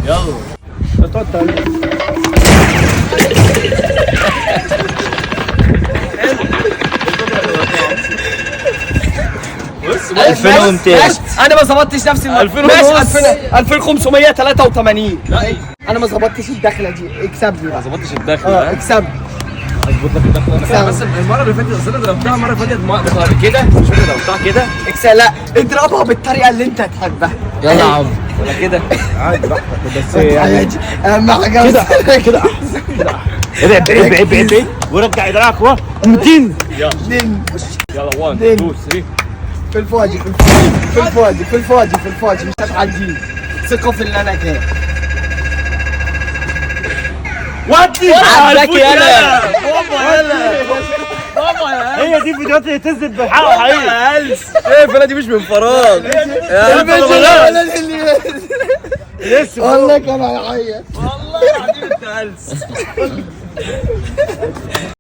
يلا بص 2200 انا ما ظبطتش نفسي. 2000 ماشي ونص. 2583. انا ما ظبطتش الدخله دي، اكسبني ما بقى. ظبطتش الدخل ها؟ اكسبني. اظبط لك الدخل بس المره اللي فاتت اصل انا ضربتها المره اللي فاتت كده مش فاكر ضربتها كده لا اضربها بالطريقه اللي انت تحبها. يلا يا عم. ولا كده عادي براحتك بس عادي. اهم حاجه كده كده ابعد ابعد ابعد ورجع ادراك و 200 يلا يلا 1 2 3 في الفاضي في الفاضي مش هتعدي. ثقه في اللي انا كده. ودي عدك يلا. هي دي فيديوهات اللي تنزل بحقه حقيقي شايف انا دي مش من فراغ. لسه والله كان هيعيط. والله العظيم انت هلس